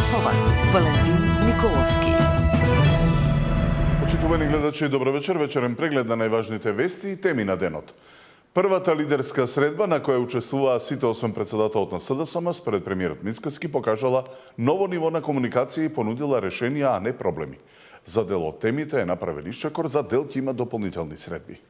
со вас, Валентин Николовски. Почитувани гледачи, добро вечер. Вечерен преглед на најважните вести и теми на денот. Првата лидерска средба на која учествуваа сите освен председателот на СДСМ според премиерот Мицкоски покажала ново ниво на комуникација и понудила решенија, а не проблеми. За дел од темите е направен исчекор, за дел ќе има дополнителни средби.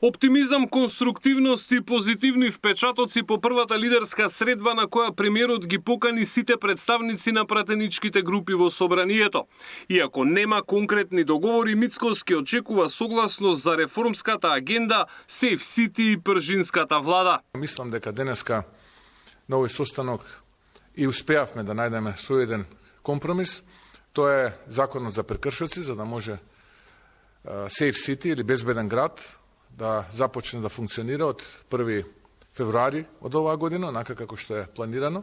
Оптимизам, конструктивност и позитивни впечатоци по првата лидерска средба на која премиерот ги покани сите представници на пратеничките групи во собранието. Иако нема конкретни договори, Мицкоски очекува согласност за реформската агенда, Сейф Сити и пржинската влада. Мислам дека денеска на овој состанок и успеавме да најдеме соеден компромис. Тоа е законот за прекршоци, за да може Сейф Сити или безбеден град да започне да функционира од 1 февруари од оваа година, онака како што е планирано,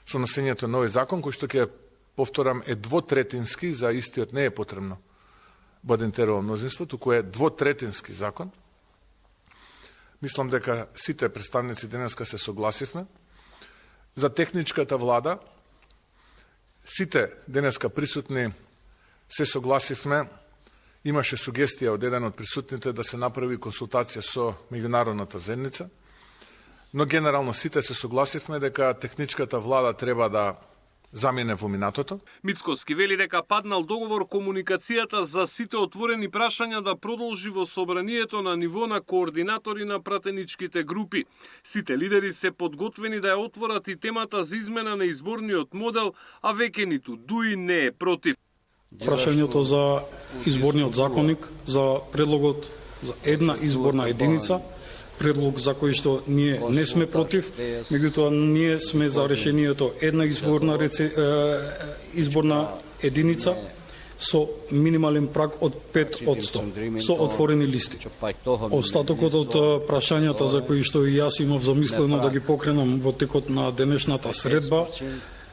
со носењето на овој закон, кој што ќе повторам е двотретински, за истиот не е потребно Бадентерово мнозинство, туку е двотретински закон. Мислам дека сите представници денеска се согласивме. За техничката влада, сите денеска присутни се согласивме. Имаше сугестија од еден од присутните да се направи консултација со меѓународната заедница, но генерално сите се согласивме дека техничката влада треба да замине во минатото. Мицкоски вели дека паднал договор комуникацијата за сите отворени прашања да продолжи во собранието на ниво на координатори на пратеничките групи. Сите лидери се подготвени да ја отворат и темата за измена на изборниот модел, а веќе ниту ДУИ не е против. Прашањето за изборниот законник, за предлогот за една изборна единица, предлог за кој што ние не сме против, меѓутоа ние сме за решението една изборна единица со минимален праг од 5% со отворени листи. Остатокот од прашањата за кои што и јас имав замислено да ги покренам во текот на денешната средба,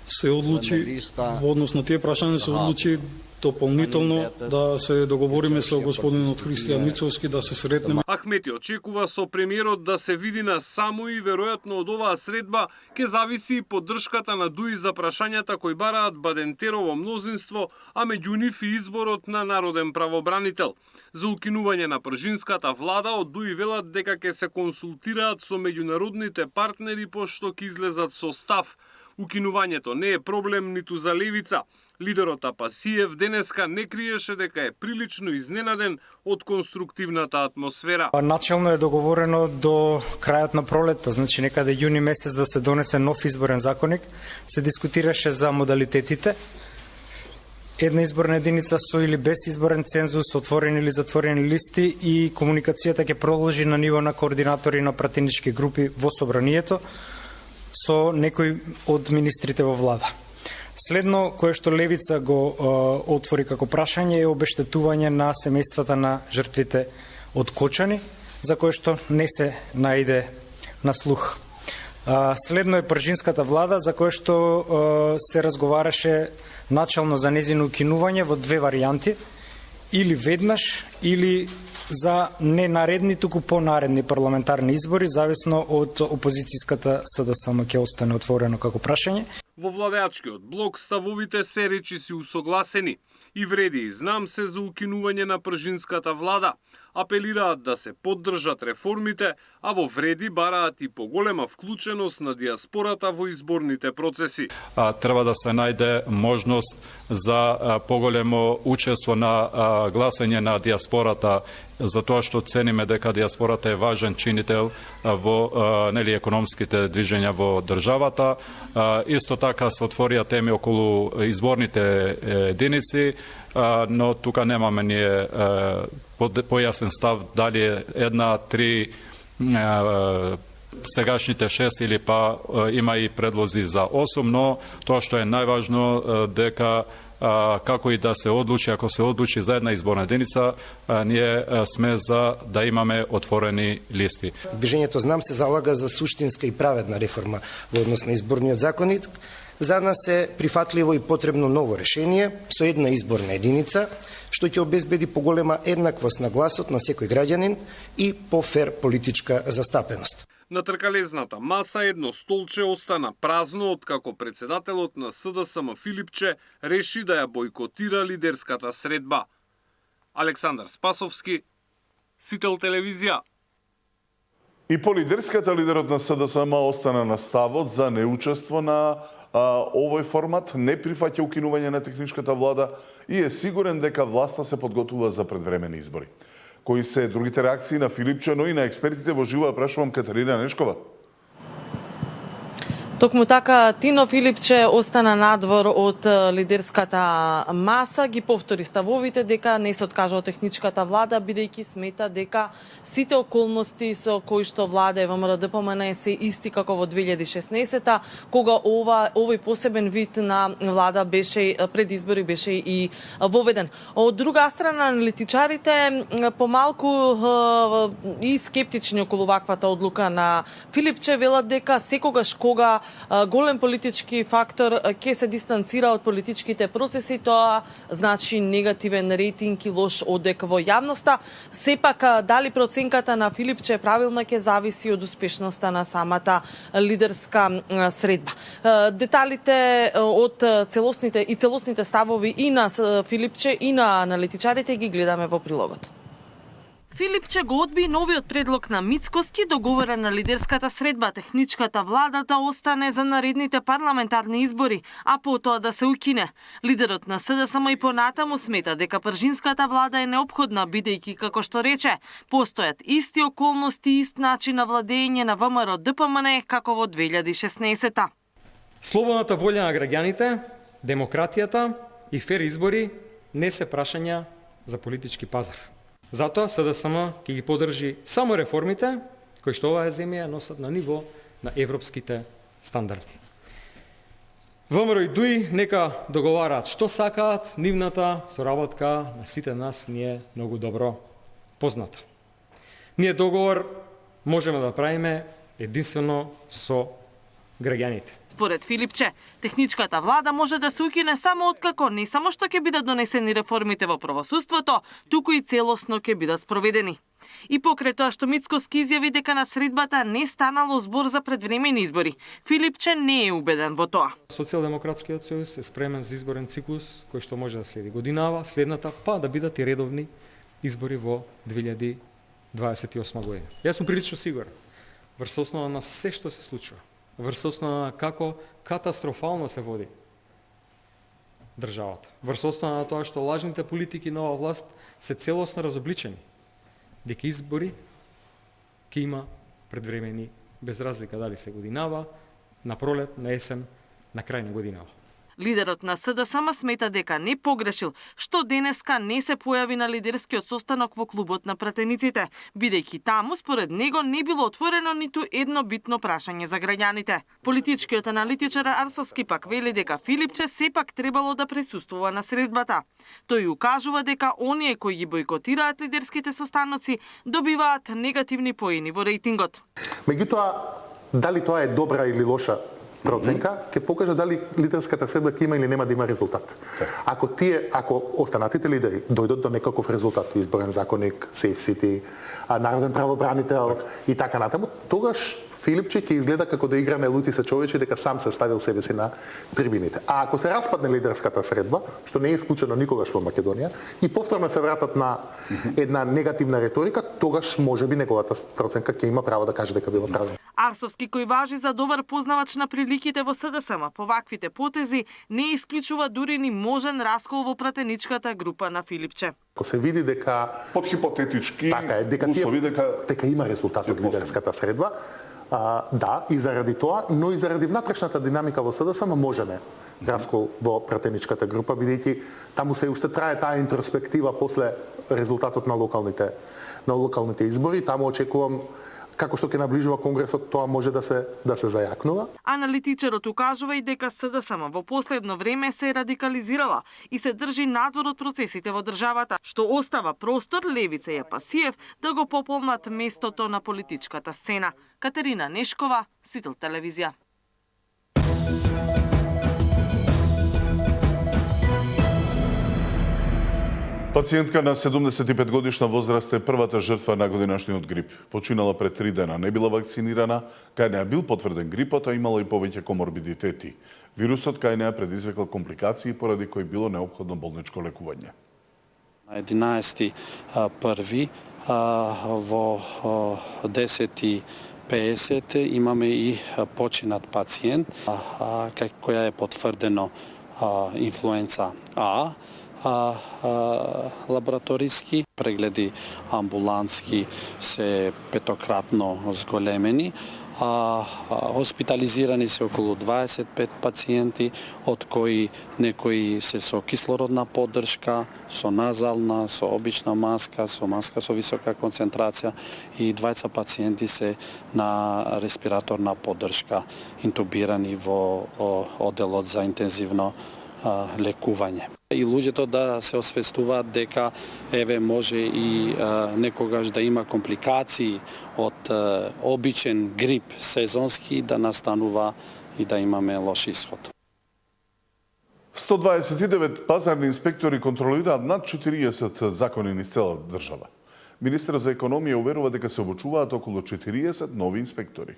се одлучи, во однос на тие прашања се одлучи дополнително да се договориме со господинот Христијан Мицкоски да се сретнеме. Ахмети очекува со премиерот да се види на само и веројатно од оваа средба ќе зависи и поддршката на ДУИ за прашањата кои бараат Бадентерово мнозинство, а меѓу нив и изборот на народен правобранител. За укинување на пржинската влада од ДУИ велат дека ќе се консултираат со меѓународните партнери пошто ќе излезат со став. Укинувањето не е проблем ниту за левица. Лидерот Апасиев денеска не криеше дека е прилично изненаден од конструктивната атмосфера. Начално е договорено до крајот на пролетта, значи некаде јуни месец да се донесе нов изборен законник. Се дискутираше за модалитетите. Една изборна единица со или без изборен цензус, отворени или затворени листи и комуникацијата ќе продолжи на ниво на координатори на пратенички групи во собранието со некои од министрите во влада. Следно, кое што левица го отвори како прашање е обештетување на семејствата на жртвите од Кочани, за кое што не се најде на слух. Следно е пржинската влада, за кое што се разговараше начално за нејзино укинување во две варијанти, или веднаш, или за не наредни, туку понаредни парламентарни избори, зависно од опозицијската СДСМ ќе остане отворено како прашање. Во владеачкиот блок ставовите се речиси усогласени и вреди и знам се за укинување на пржинската влада. Апелираат да се поддржат реформите, а во вреди бараат и поголема вклученост на диаспората во изборните процеси. Треба да се најде можност за поголемо учество на гласање на диаспората, затоа што цениме дека диаспората е важен чинител во економските движења во државата. Исто така се отворија теми околу изборните единици, но тука немаме ние појасен став дали е една, три, сегашните 6 или па има и предлози за 8, но тоа што е најважно дека како и да се одлучи, ако се одлучи за една изборна единица, ние сме за да имаме отворени листи. Движењето Знам се залага за суштинска и праведна реформа во однос на изборниот законник. За нас е прифатливо и потребно ново решение со една изборна единица, што ќе обезбеди поголема еднаквост на гласот на секој граѓанин и пофер политичка застапеност. На тркалезната маса едно столче остана празно откако председателот на СДСМ Филипче реши да ја бойкотира лидерската средба. Александар Спасовски, Сител телевизија. И по лидерската лидерот на СДСМ остана на ставот за неучество на овој формат, не прифаќа укинување на техничката влада и е сигурен дека власта се подготвува за предвремени избори. Кои се другите реакции на Филипче, но и на експертите во живо, ја прашувам Катерина Нешкова. Токму така, Тино Филипче остана надвор од лидерската маса, ги повтори ставовите дека не се откажа од техничката влада, бидејќи смета дека сите околности со кои што влада ВМРО-ДПМН се исти како во 2016-та, кога овој посебен вид на влада беше пред избори беше и воведен. Од друга страна, аналитичарите помалку и скептични околу ваквата одлука на Филипче велат дека секогаш кога голем политички фактор ќе се дистанцира од политичките процеси, тоа значи негативен рейтинг и лош одек во јавноста. Сепак, дали проценката на Филипче правилна ќе зависи од успешноста на самата лидерска средба. Деталите од целосните ставови и на Филипче и на аналитичарите ги гледаме во прилогот. Филипче го одби новиот предлог на Мицкоски, договорен на лидерската средба техничката влада да остане за наредните парламентарни избори, а потоа да се укине. Лидерот на СДСМ и понатаму смета дека пржинската влада е неопходна, бидејќи, како што рече, постојат исти околности и ист начин на владење на ВМРО-ДПМН како во 2016-та. Слободната волја на граѓаните, демократијата и фер избори не се прашања за политички пазар. Затоа СДСМ ќе ги поддржи само реформите кои што оваа земја носат на ниво на европските стандарди. ВМРО и ДУИ нека договараат што сакаат, нивната соработка на сите нас ни е многу добро позната. Ние договор можеме да правиме единствено со граѓаните. Според Филипче, техничката влада може да се укине само откако не само што ќе бидат донесени реформите во правосудството, туку и целосно ќе бидат спроведени. И покрај тоа што Мицкоски изјави дека на средбата не станало збор за предвремени избори, Филипче не е убеден во тоа. Социјалдемократскиот сојуз е спремен за изборен циклус кој што може да следи годинава, следната па да бидат и редовни избори во 2028 година. Јас сум прилично сигурен врз основа на се што се случува, врз основа на како катастрофално се води државата, врз основа на тоа што лажните политики на оваа власт се целосно разобличени, дека избори ќе има предвремени, без разлика дали се годинава, на пролет, на есен, на крај на годинава. Лидерот на СДСМ смета дека не погрешил што денеска не се појави на лидерскиот состанок во клубот на пратениците, бидејќи таму според него не било отворено ниту едно битно прашање за граѓаните. Политичкиот аналитичар Арсовски пак вели дека Филипче сепак требало да присуствува на средбата. Тој укажува дека оние кои ги бойкотираат лидерските состаноци добиваат негативни поени во рейтингот. Меѓутоа, дали тоа е добра или лоша проценка, ќе покаже дали лидерската средба ќе има или нема да има резултат. Ако останатите лидери дојдат до некаков резултат, изборен законник, Safe City, народен правобранител и така натаму, тогаш Филипче ќе изгледа како да игра на лути се човече дека сам се ставил себе си на трибините. А ако се распадне лидерската средба, што не е исклучено никогаш во Македонија, и повторно се вратат на една негативна реторика, тогаш можеби неговата проценка ќе има право да каже дека била правилна. Арсовски, кој важи за добар познавач на приликите во СДСМ, по ваквите потези не исклучува дури ни можен раскол во пратеничката група на Филипче. Ако се види дека под хипотетички услови дека има резултат од лидерската средба, да, и заради тоа, но и заради внатрешната динамика во СДСМ можеме раскол во пратеничката група, бидејќи таму се уште трае таа интроспектива после резултатот на локалните избори. Таму очекувам како што ќе наближува Конгресот, тоа може да се зајакнува. Аналитичарот укажува и дека СДСМ во последно време се радикализирала и се држи надвор од процесите во државата, што остава простор Левица и Апасиев да го пополнат местото на политичката сцена. Катерина Нешкова, Сител телевизија. Пациентка на 75 годишна возраст е првата жртва на годинашниот грип. Починала пред 3 дена, не била вакцинирана, кај неа бил потврден грипот, а имала и повеќе коморбидитети. Вирусот кај неа предизвикал компликации, поради кои било неопходно болничко лекување. На 11.1. во 10.50 имаме и починат пациент, која е потврдено инфлуенца А, лабораториски прегледи амбулантски се петократно зголемени. Хоспитализирани се околу 25 пациенти, од кои некои се со кислородна поддршка, со назална, со обична маска, со маска со висока концентрација и двајца пациенти се на респираторна поддршка, интубирани во одделот за интензивно лекување. И луѓето да се освестуваат дека може и некогаш да има компликации од обичен грип сезонски, да настанува и да имаме лош исход. 129 пазарни инспектори контролираат над 40 закони низ цела држава. Министерот за економија уверува дека се обучуваат околу 40 нови инспектори.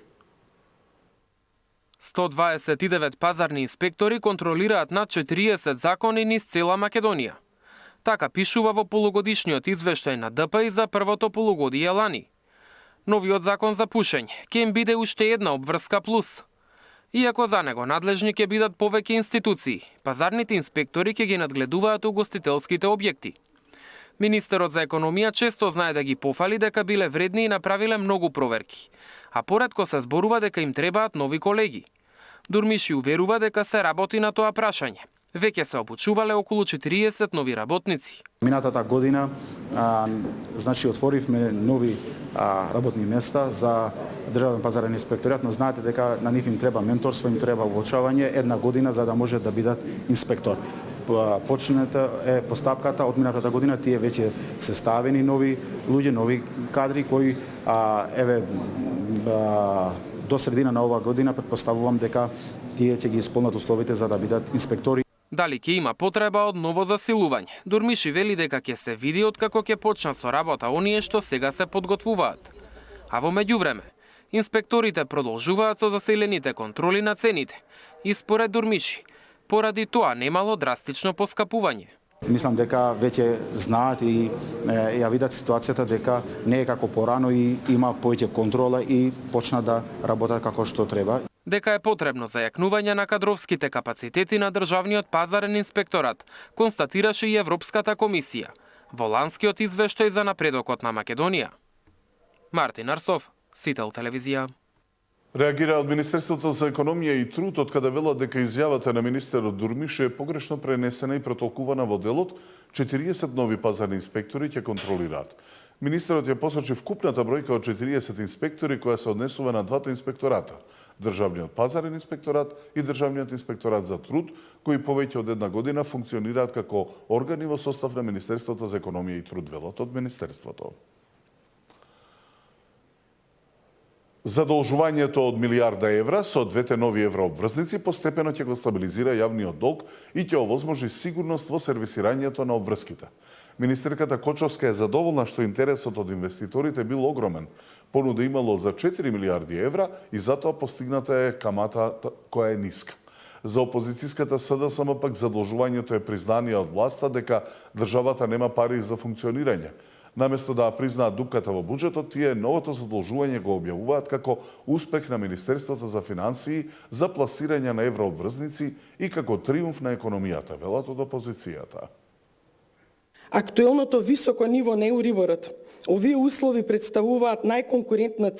129 пазарни инспектори контролираат над 40 закони низ цела Македонија. Така пишува во полугодишниот извештај на ДПИ за првото полугодие лани. Новиот закон за пушење ќе им биде уште една обврска плюс. Иако за него надлежни ќе бидат повеќе институции, пазарните инспектори ќе ги надгледуваат угостителските објекти. Министерот за економија често знае да ги пофали дека биле вредни и направиле многу проверки, а поретко се зборува дека им требаат нови колеги. Дурмиши уверува дека се работи на тоа прашање. Веќе се обучувале околу 40 нови работници. Минатата година отворивме нови работни места за државен пазарен инспекторат, но знаете дека на нив им треба менторство, им треба обучавање една година за да може да бидат инспектор. Почната е постапката од минатата година, тие веќе се ставени нови луѓе, нови кадри кои до средина на оваа година претпоставувам дека тие ќе ги исполнат условите за да бидат инспектори. Дали ќе има потреба од ново засилување? Дурмиши вели дека ќе се види откако ќе почнат со работа оние што сега се подготвуваат. А во меѓувреме, инспекторите продолжуваат со засилените контроли на цените и според Дурмиши, поради тоа немало драстично поскапување. Мислам дека веќе знаат и ја видат ситуацијата дека не е како порано и има повеќе контрола и почна да работат како што треба. Дека е потребно зајакнување на кадровските капацитети на државниот пазарен инспекторат, констатираше и Европската комисија во ланскиот извештај за напредокот на Македонија. Мартин Арсов, Сител телевизија. Реагира од Министерството за економија и труд, од каде велат дека изјавата на министерот Дурмише е погрешно пренесена и протолкувана во делот, 40 нови пазарни инспектори ќе контролираат. Министерот ја посочи вкупната бројка од 40 инспектори која се однесува на двата инспектората, Државниот пазарен инспекторат и Државниот инспекторат за труд, кои повеќе од една година функционираат како органи во состав на Министерството за економија и труд, велат од Министерството. Задолжувањето од милиарда евра со двете нови еврообврзници постепено ќе го стабилизира јавниот долг и ќе овозможи сигурност во сервисирањето на обврските. Министерката Кочовска е задоволна што интересот од инвеститорите бил огромен. Понуда имало за 4 милиарди евра и затоа постигната е камата која е ниска. За опозицијската СДСМ пак задолжувањето е признание од власта дека државата нема пари за функционирање. Наместо да признаат дупката во буџетот, тие новото задолжување го објавуваат како успех на Министерството за финансии за пласирање на еврообврзници и како триумф на економијата, велат од опозицијата. Актуелното високо ниво на еуриборот. Овие услови представуваат најконкурентна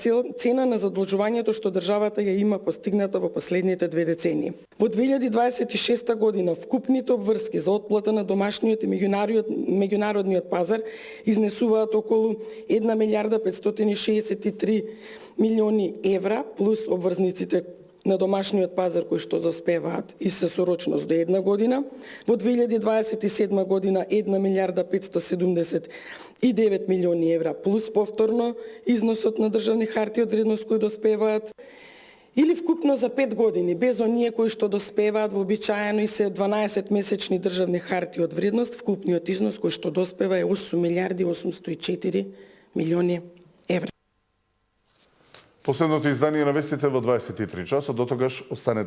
цена на задолжувањето што државата ја има постигната во последните 2 децении. Во 2026 година вкупните обврски за отплата на домашниот и меѓународниот пазар изнесуваат околу 1 милиарда 563 милиони евра плюс обврзниците на домашниот пазар кои што заспеваат и се сорочност до една година. Во 2027 година 1 милиарда 579 милиони евра плюс повторно износот на државни хартии од вредност кои доспеваат Или вкупно за 5 години, без оние кои што доспеваат вообичаено и се 12 месечни државни харти од вредност, вкупниот износ кој што доспева е 8 милиарди 804 милиони евра. Последното издание на вестите во 23 часа, до тогаш останете